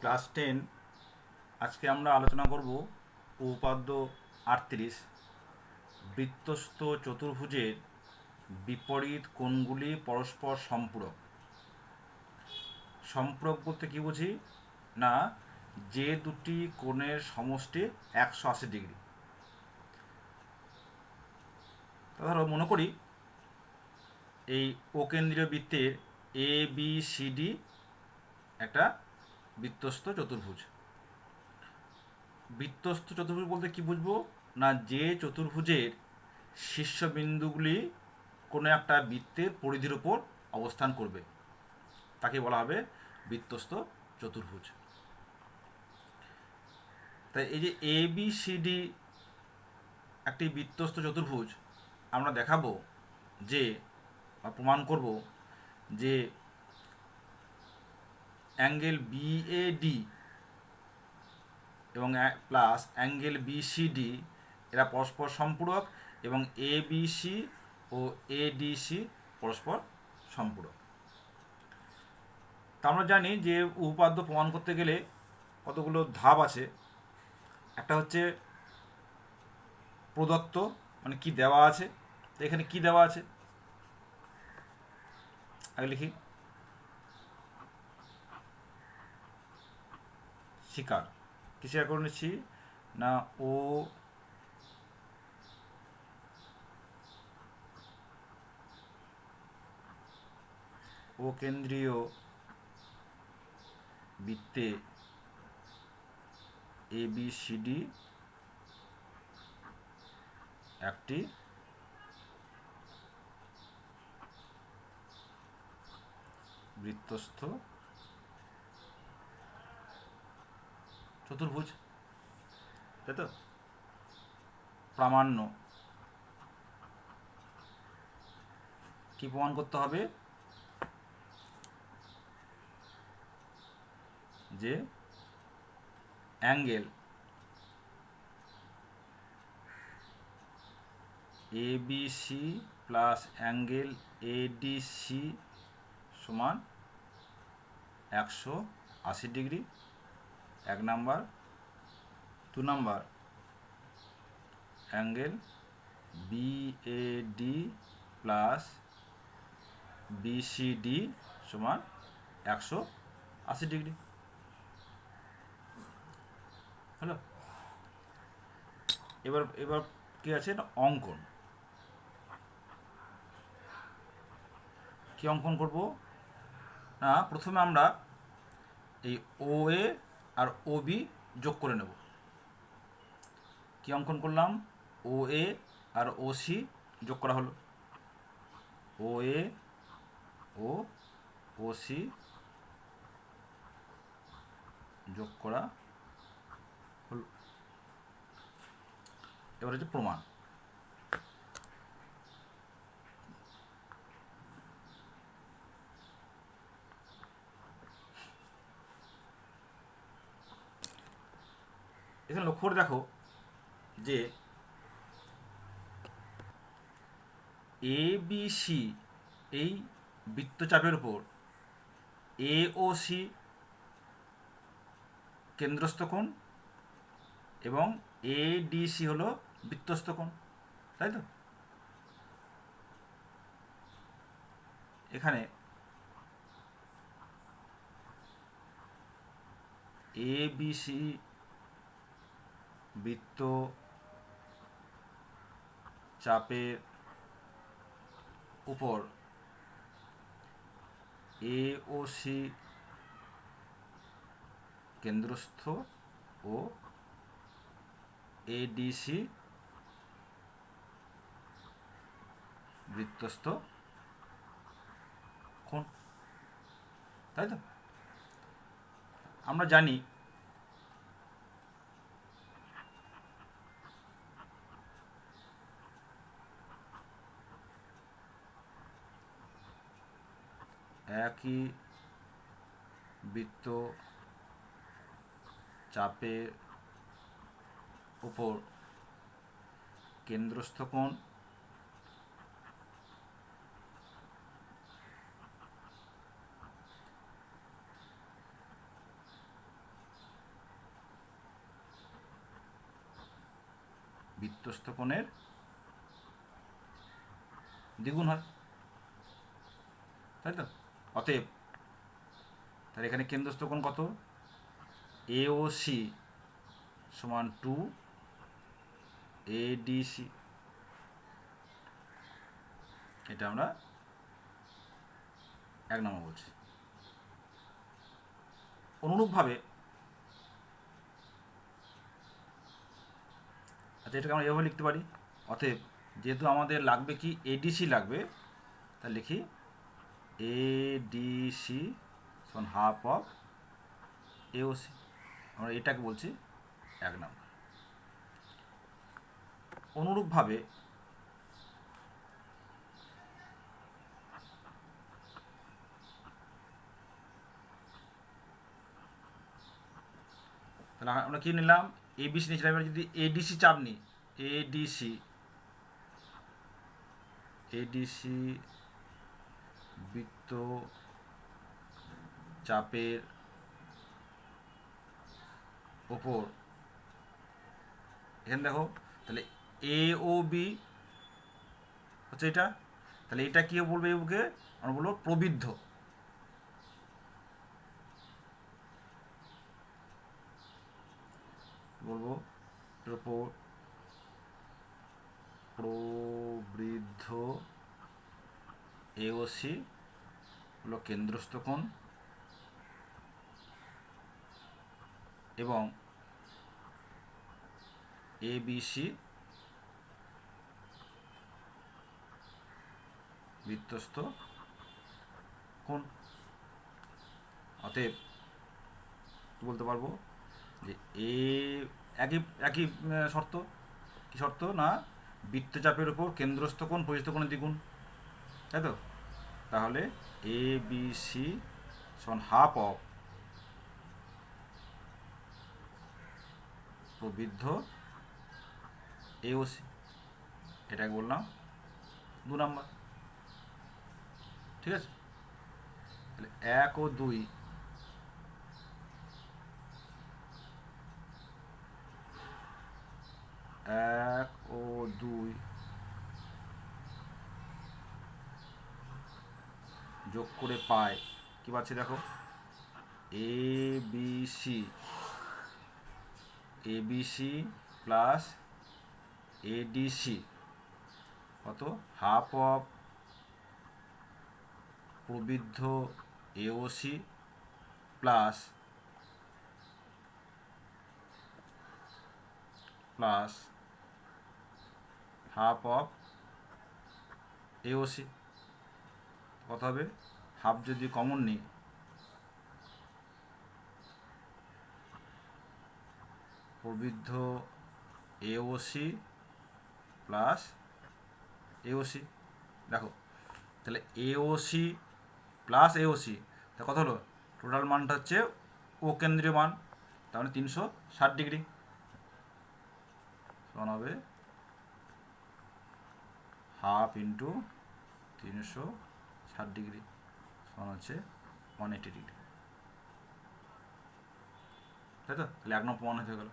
Class 10 আজকে আমরা আলোচনা করব উপপাদ্য 38 বৃত্তস্থ চতুর্ভুজের বিপরীত কোণগুলি পরস্পর সম্পূরক। সম্পূরক বলতে কী বুঝি না, যে দুটি কোণের সমষ্টি 180 ডিগ্রি। ধরো মনে করি এই অকেন্দ্রীয় বৃত্তের এ বি সি ডি একটা বৃত্তস্থ চতুর্ভুজ। বৃত্তস্থ চতুর্ভুজ বলতে কি বুঝবো না, যে চতুর্ভুজের শীর্ষবিন্দুগুলি কোনো একটা বৃত্তের পরিধির উপর অবস্থান করবে তাকে বলা হবে বৃত্তস্থ চতুর্ভুজ। তাই এই যে এ বি সি ডি একটি বৃত্তস্থ চতুর্ভুজ, আমরা দেখাবো যে বা প্রমাণ করব যে অ্যাঙ্গেল বিএডি এবং প্লাস অ্যাঙ্গেল বিসিডি এরা পরস্পর সম্পূরক এবং এবিসি ও এডিসি পরস্পর সম্পূরক। তা আমরা জানি যে উপপাদ্য প্রমাণ করতে গেলে কতগুলো ধাপ আছে। একটা হচ্ছে প্রদত্ত, মানে কি দেওয়া আছে। তো এখানে কি দেওয়া আছে আগে লিখি, স্বীকার। কি স্বীকার করে নিচ্ছি না, ও কেন্দ্রীয় বৃত্তে এবিসিডি একটি বৃত্তস্থ চতুর্ভুজ, তাই তো। প্রামাণ্য কি প্রমাণ করতে হবে, যে angle ABC plus angle ADC সমান 180 degree, 1 number. 2 number, angle BAD plus BCD সমান 180 ডিগ্রি। হলো। এবার এবার কি আছে না, অঙ্কন। কি অঙ্কন করব না, প্রথমে আমরা এই ও এ আর ও বি যোগ করে নেব। কি অঙ্কন করলাম, ও এ আর ও সি যোগ করা হলো। ও এ ও ও সি যোগ করা হলো। এবার হচ্ছে প্রমাণ। এখানে লক্ষ্য করে দেখো যে এ বি সি এই বৃত্তচাপের উপর এ ও সি কেন্দ্রস্থ কোণ এবং এডিসি হলো বৃত্তস্থ কোণ, তাই তো। এখানে এবিসি বৃত্ত চাপের উপর এওসি কেন্দ্রস্থ ও এডিসি বৃত্তস্থ কোণ, তাই তো। আমরা জানি একই বৃত্ত চাপের উপর কেন্দ্রস্থ কোণ বৃত্তস্থ কোণের দ্বিগুণ হয়, তাই তো? অতএব তাহলে এখানে কেন্দ্রস্থ কোণ কত? AOC সমান 2 ADC। এটা আমরা 1 নম্বর বলছি। অনুরূপভাবে আচ্ছা, এটাকে আমরা এভাবে লিখতে পারি। অতএব যেহেতু আমাদের লাগবে কি ADC লাগবে, তাহলে লিখি ADC সমান হাফ অফ AOC। আমরা এটাকে বলছি 1 নম্বর। অনুরূপভাবে তাহলে আমরা কি নিলাম? ABC নিয়েছিলাম। এবার যদি ADC চাপ নিই, ADC বৃত্ত চাপের ওপর, এখানে দেখো তাহলে AOB হচ্ছে এটা, তাহলে এটা কি বলবো? এগুলোকে আমরা বলবো প্রবৃদ্ধ। বলবো এর ওপর প্রবৃদ্ধ AOC হলো কেন্দ্রস্থ কোণ, এবং ABC বৃত্তস্থ কোণ। অতএব বলতে পারবো যে একই একই শর্ত। কি শর্ত? না, বৃত্তচাপের উপর কেন্দ্রস্থ কোণ প্রস্থ কোণের দ্বিগুণ, তাই তো? তাহলে ABC সমান হাফ অফ প্রবৃদ্ধ AOC। এটাকে বললাম 2 নম্বর। ঠিক আছে, তাহলে 1 ও 2 যোগ করে পাই কি পাচ্ছি দেখো? ABC প্লাস ADC কত? হাফ অফ প্রবৃদ্ধ AOC plus half of AOC। কত হবে? হাফ যদি কমন নিই, প্রবৃদ্ধ AOC প্লাস AOC, দেখো তাহলে AOC প্লাস AOC তা কত হলো? টোটাল মানটা হচ্ছে ও কেন্দ্রীয় মান, তার মানে 360 ডিগ্রি। সমান হবে হাফ ইন্টু 360 ডিগ্রি সমান হচ্ছে 180 ডিগ্রি, তাই তো? তাহলে 1 নম্বর প্রমাণ হয়ে গেল।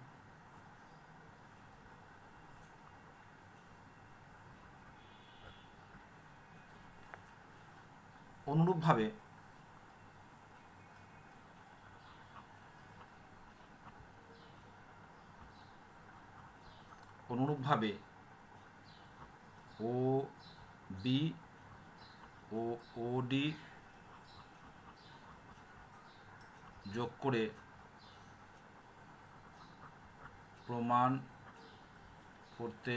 অনুরূপভাবে OB ও OD যোগ করে প্রমাণ করতে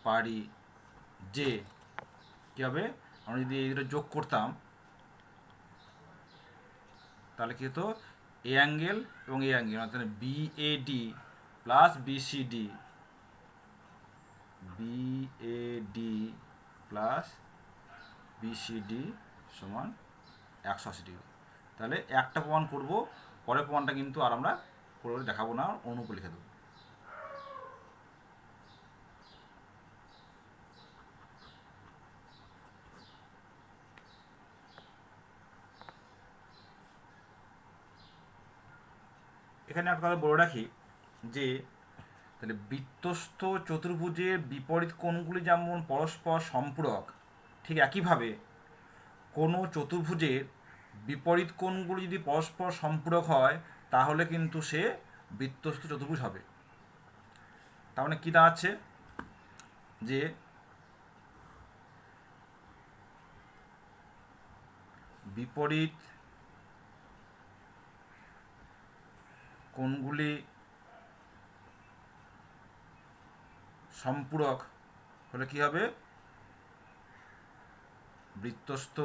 পারি যে কী হবে? আমরা যদি এই দুটো যোগ করতাম তাহলে কী হতো? এ অ্যাঙ্গেল এবং এ অ্যাঙ্গেল, অর্থাৎ BAD plus BCD plus BCD সমান 180 ডিগ্রি। তাহলে একটা প্রমাণ করব, পরের প্রমাণটা কিন্তু আর আমরা করে দেখাবো না, অনুপ লিখে দেবো। এখানে একটা কথা বলে রাখি যে তাহলে বৃত্তস্থ চতুর্ভুজের বিপরীত কোণগুলি যেমন পরস্পর সম্পূরক, ঠিক একইভাবে কোনো চতুর্ভুজের বিপরীত কোণগুলি যদি পরস্পর সম্পূরক হয় তাহলে কিন্তু সে বৃত্তস্থ চতুর্ভুজ হবে। তার মানে কী দাঁড়াচ্ছে, যে বিপরীত কোণগুলি সম্পূরক হলে কি হবে, বৃত্তস্থ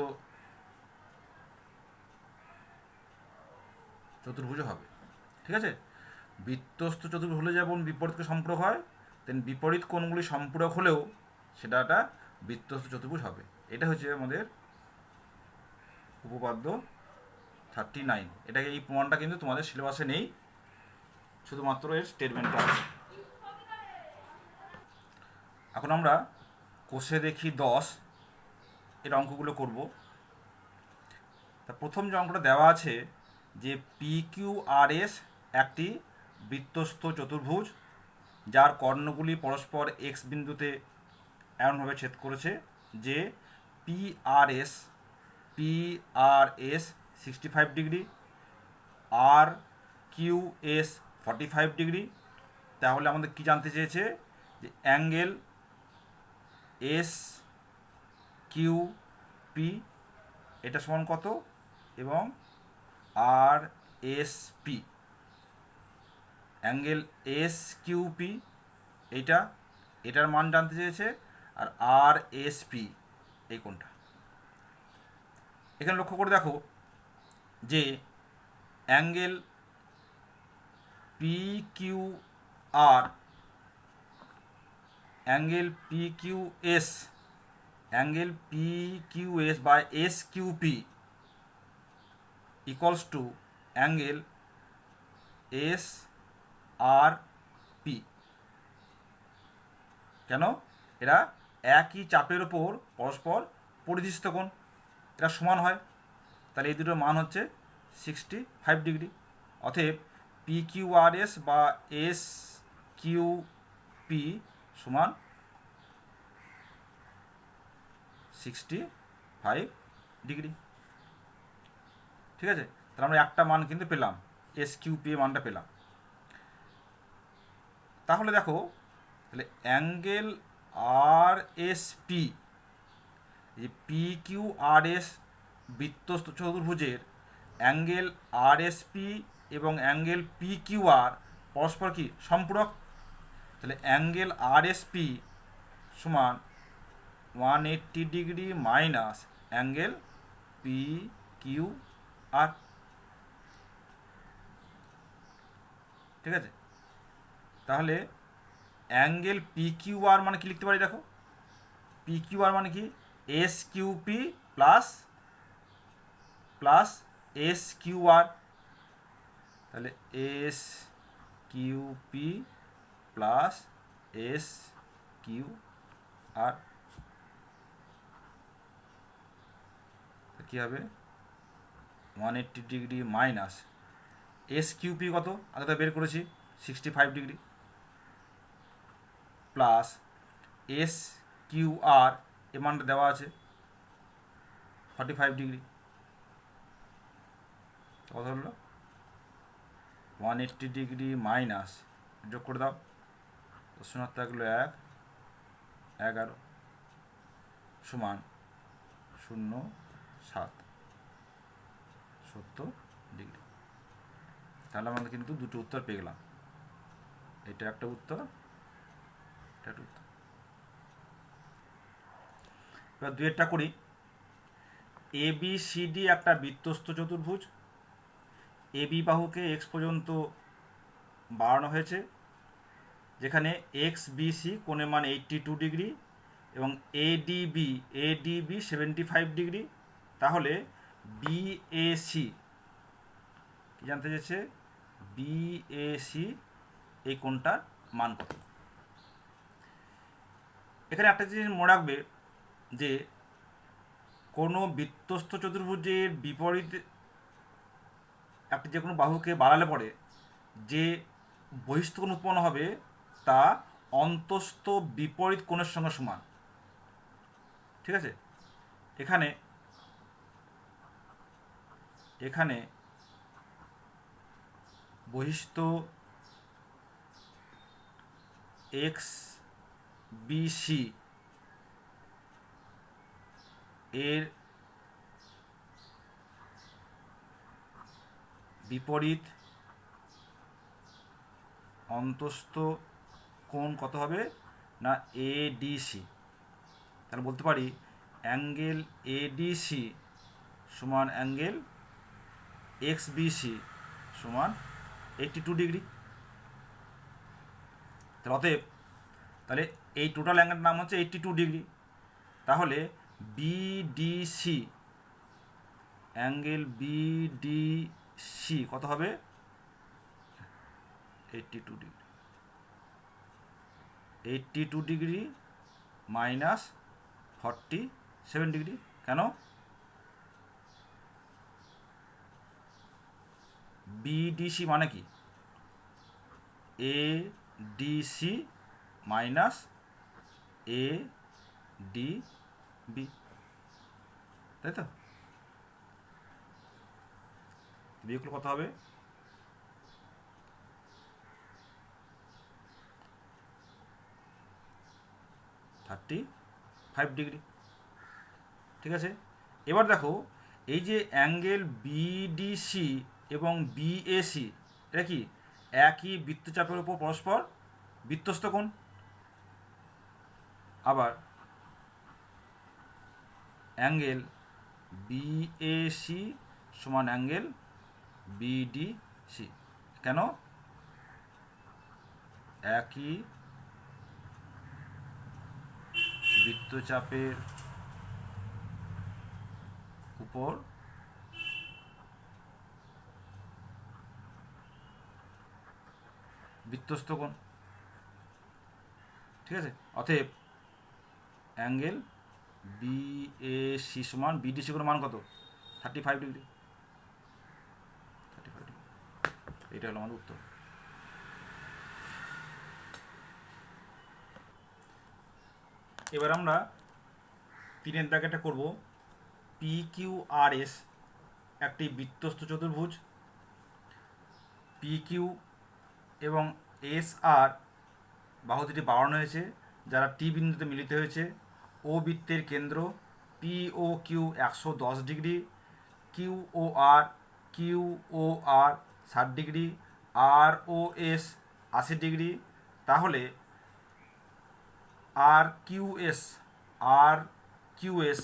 চতুর্ভুজ হবে। ঠিক আছে, বৃত্তস্থ চতুর্ভুজ হলে যেমন বিপরীত সম্পূরক হয়, তেমনি বিপরীত কোণগুলি সম্পূরক হলেও সেটা একটা বৃত্তস্থ চতুর্ভুজ হবে। এটা হচ্ছে আমাদের উপপাদ্য 39। এটাকে এই প্রমাণটা কিন্তু তোমাদের সিলেবাসে নেই, শুধুমাত্র এর স্টেটমেন্টটা আছে। এখন আমরা কোষে দেখি 10 এর অঙ্কগুলো করব। তা প্রথম যে অঙ্কটা দেওয়া আছে যে PQRS একটি বৃত্তস্থ চতুর্ভুজ যার কর্ণগুলি পরস্পর x বিন্দুতে এমনভাবে ছেদ করেছে যে PRS 65 ডিগ্রি, RQS 45 ডিগ্রি। তাহলে আমাদের কি জানতে চেয়েছে, যে অ্যাঙ্গেল SQP এটা সমান কত, এবং RSP অ্যাঙ্গেল SQP এটার মান জানতে চেয়েছে, আর RSP এই কোনটা। এখানে লক্ষ্য করে দেখো যে অ্যাঙ্গেল PQR, অ্যাঙ্গেল PQS বা SQP equals to angle SRP। কেন? এরা একই চাপের ওপর পরস্পর পরিধিস্থ কোণ, এরা সমান হয়। তাহলে এই দুটোর মান হচ্ছে 65 ডিগ্রি। অতএব PQRS বা SQP সমান 65 ডিগ্রি। ঠিক আছে, তাহলে আমরা একটা মান কিন্তু পেলাম, SQP এর মানটা পেলাম। তাহলে দেখো, তাহলে অ্যাঙ্গেল RSP, যে PQRS বৃত্তস্থ চতুর্ভুজের অ্যাঙ্গেল RSP এবং অ্যাঙ্গেল PQR পরস্পর কি সম্পূরক। তাহলে অ্যাঙ্গেল RSP সমান 180 ডিগ্রি মাইনাস অ্যাঙ্গেল PQR। ঠিক আছে, তাহলে অ্যাঙ্গেল PQR মানে কি লিখতে পারি, দেখো PQR মানে কি SQP প্লাস SQR। তাহলে SQP প্লাস SQR কী হবে, 180 ডিগ্রি মাইনাস SQP কত আগে তো বের করেছি 65 ডিগ্রি, প্লাস SQR এর মানটা দেওয়া আছে 45 ডিগ্রি। কত হলো, 180 ডিগ্রি মাইনাস, যোগ করে দাও, 10 থাকলো 1, 11 সমান 0.7 70 ডিগ্রি। তাহলে আমরা কিন্তু দুটো উত্তর পেয়ে গেলাম, এটা একটা উত্তর, এটা একটা উত্তর। এবার দুয়েরটা করি। ABCD একটা বৃত্তস্থ চতুর্ভুজ, AB বাহুকে x পর্যন্ত বাড়ানো হয়েছে, যেখানে XBC কোণের মান 82 ডিগ্রি এবং ADB 75 ডিগ্রি। তাহলে BAC কি জানতে চেয়েছে, BAC এই কোণটার মান কত। এখানে একটা জিনিস মনে রাখবে যে কোনো বৃত্তস্থ চতুর্ভুজের বিপরীত একটি যে কোনো বাহুকে বাড়ালে পরে যে বহিস্থ কোণ উৎপন্ন হবে তা অন্তস্থ বিপরীত কোণের সঙ্গে সমান। ঠিক আছে, এখানে এখানে বহিস্থ এক্স বিসি এর বিপরীত অন্তস্থ কোণ কত হবে না এডিসি। তাহলে বলতে পারি অ্যাঙ্গেল এডিসি সমান অ্যাঙ্গেল এক্স বিসি সমান 82 ডিগ্রি। তাহলে অতএব তাহলে এই টোটাল অ্যাঙ্গেলের নাম হচ্ছে 82 ডিগ্রি। তাহলে বিডিসি অ্যাঙ্গেল বিডিসি কত হবে 82 ডিগ্রি। 82 degree minus 47 degree. কেন? বিডিসি মানে কি A DC minus A D B, তাই তো? বিয়োগগুলো কত হবে? 35 ডিগ্রি। ঠিক আছে, এবার দেখো এই যে অ্যাঙ্গেল বিডিসি এবং বিএসি এটা কি একই বৃত্তচাপের উপর পরস্পর বৃত্তস্থ কোণ। আবার অ্যাঙ্গেল বিএসি সমান অ্যাঙ্গেল বিডিসি। কেন? একই বৃত্তচাপের উপর বৃত্তস্থ কোণ। ঠিক আছে, অতএব অ্যাঙ্গেল বিএসি সমান বিডিসি কোণের মান কত 35 ডিগ্রি। 35 ডিগ্রি, এটা হলো আমাদের উত্তর। এবার আমরা 3 দাগেটা করব। পি কিউ আর এস একটি বৃত্তস্থ চতুর্ভুজ। পি কিউ এবং এস আর বাহু দুটি বাড়ানো হয়েছে যারা টি বিন্দুতে মিলিত হয়েছে। ও বৃত্তের কেন্দ্র P O Q 110 degree, Q ও আর 60 ডিগ্রি, আর ও এস 80 ডিগ্রি। তাহলে আর কিউ এস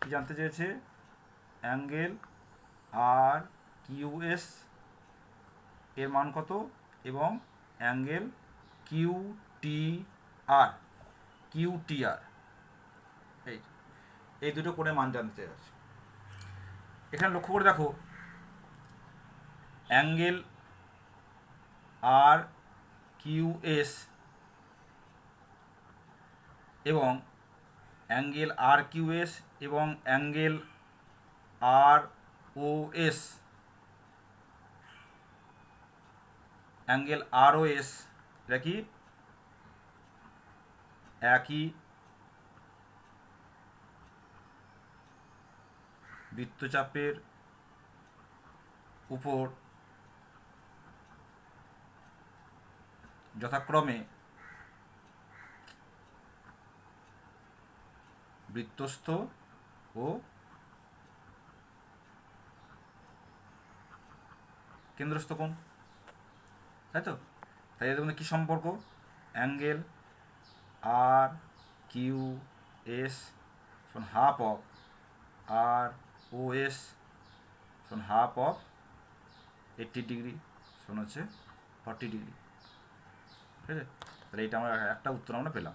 কি জানতে চেয়েছে? অ্যাঙ্গেল আর কিউ এস এর মান কত এবং অ্যাঙ্গেল কিউ টি আর এই দুটো করে মান জানতে চাইছে। এখানে লক্ষ্য করে দেখো অ্যাঙ্গেল আর কিউ এস এবং অ্যাঙ্গেল আর কিউ এস এবং অ্যাঙ্গেল আর ও এস, অ্যাঙ্গেল আর ও এস এটা কি একই বৃত্তচাপের উপর যথাক্রমে বৃত্তস্থ ও কেন্দ্রস্থ কোণ, তাই তো? তাই এদের মধ্যে কী সম্পর্ক? অ্যাঙ্গেল আর কিউ এস সমান half of R O S সমান হাফ অফ 80 ডিগ্রি সমান হচ্ছে 40 ডিগ্রি। ঠিক আছে, তাহলে এইটা আমরা একটা উত্তর আমরা পেলাম।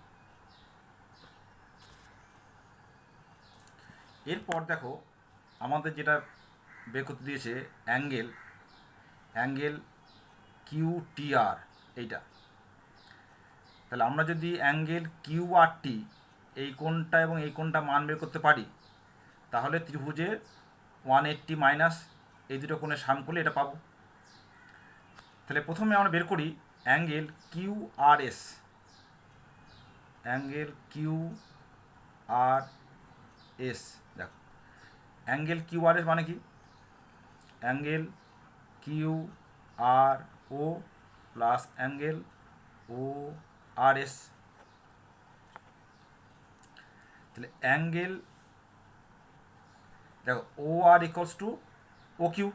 এরপর দেখো আমাদের যেটা বের করতে দিয়েছে অ্যাঙ্গেল কিউ টি আর এইটা। তাহলে আমরা যদি অ্যাঙ্গেল কিউ আর টি এই কোণটা এবং এই কোণটা মান বের করতে পারি তাহলে ত্রিভুজের 180 মাইনাস এই দুটো কোণের সাম করলে এটা পাবো। তাহলে প্রথমে আমরা বের করি অ্যাঙ্গেল কিউ আর এস। অ্যাঙ্গেল কিউ আর এস, দেখো অ্যাঙ্গেল কিউ আর এস মানে কি, অ্যাঙ্গেল কিউ আর ও প্লাস অ্যাঙ্গেল ও আর এস। তাহলে অ্যাঙ্গেল দেখো ও আর ইকুয়ালস টু ও কিউ,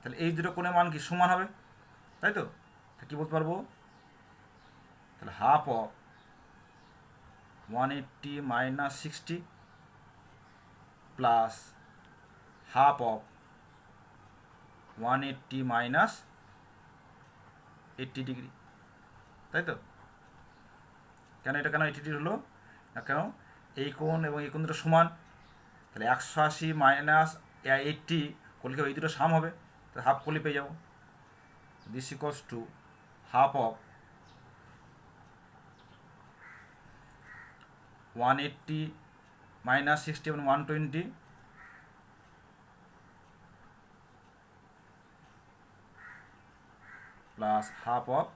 তাহলে এই দুটো কোণের মান কি সমান হবে, তাই তো? কী বলতে পারবো, তাহলে half of 180 minus 60 plus half of 180 minus 80 degree, তাই তো? কেন এটা কেন 80 ডিগ্রি হলো না, কেন এই কোণ এবং এই কোণ দুটো সমান, তাহলে 180 মাইনাস 80 করলে এই দুটো সাম হবে, তাহলে হাফ করলে পেয়ে যাবো। This equals to half of 180 minus 60 এবং 120 প্লাস হাফ অফ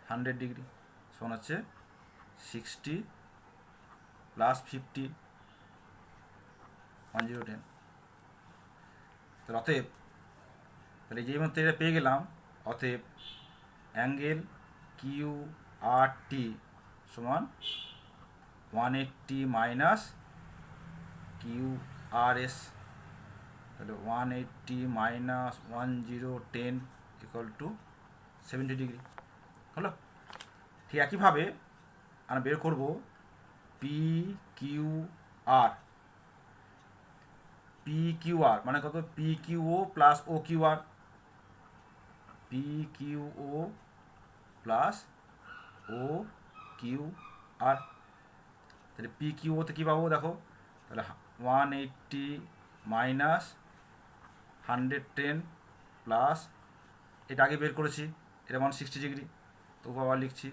100 ডিগ্রি সমান হচ্ছে 60 প্লাস 50 1010। তাহলে অতএব, তাহলে যেই মতো এটা পেয়ে গেলাম, অতএব অ্যাঙ্গেল কিউ আর টি সমান 180 মাইনাস কিউ আর এস, তাহলে 180 মাইনাস 1010 ইকুয়াল টু 70 ডিগ্রি হলো। ঠিক একইভাবে আমরা বের করব P Q R. P Q R মানে কত, পি কিউ ও plus O Q R, P Q ও প্লাস ও কিউ আর। তাহলে পি কিউ ওতে কী পাবো দেখো, তাহলে 180 মাইনাস 110 প্লাস, এটা আগে বের করেছি, এটা মান 60 ডিগ্রি, তো আবার লিখছি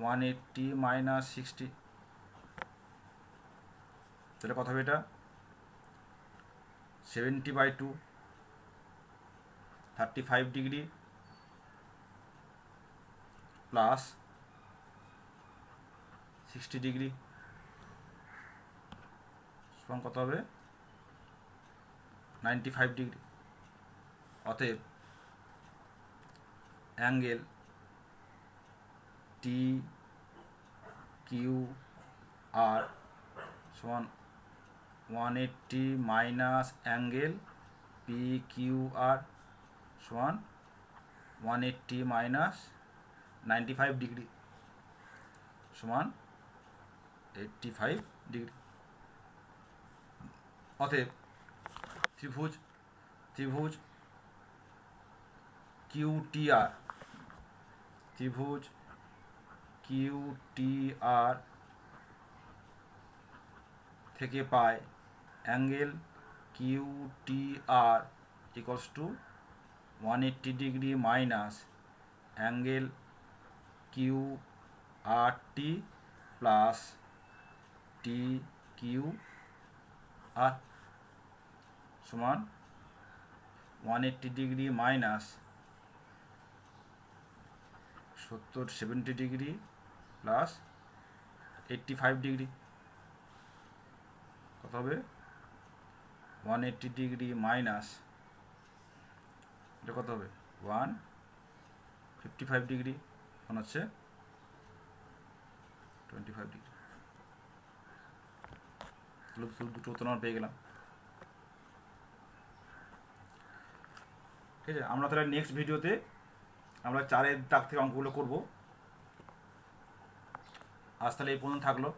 180 মাইনাস 60, তাহলে কত হবে এটা 70/2, 35 ডিগ্রি প্লাস 60 ডিগ্রি সমান কত হবে 95 ডিগ্রি। অতএব অ্যাঙ্গেল টি কিউ আর সমান 180 minus angle P Q R সমান 180 মাইনাস 95 ডিগ্রি সমান 85 ডিগ্রি। অতএব ত্রিভুজ কিউটিআর, ত্রিভুজ কিউটিআর থেকে পাই angle QTR equals to 180 degree minus angle Q R T plus T Q R সমান 180 degree minus 70 degree plus 85 degree, কত হবে 180 ডিগ্রি মাইনাস, এটা কত হবে 155 ডিগ্রি, এখন হচ্ছে 25 ডিগ্রি। দুটো উত্তর আমরা পেয়ে গেলাম। ঠিক আছে, আমরা তাহলে নেক্সট ভিডিওতে আমরা 4-এর দাগ থেকে অঙ্কগুলো করবো। আজ তাহলে এই পর্যন্ত থাকলো।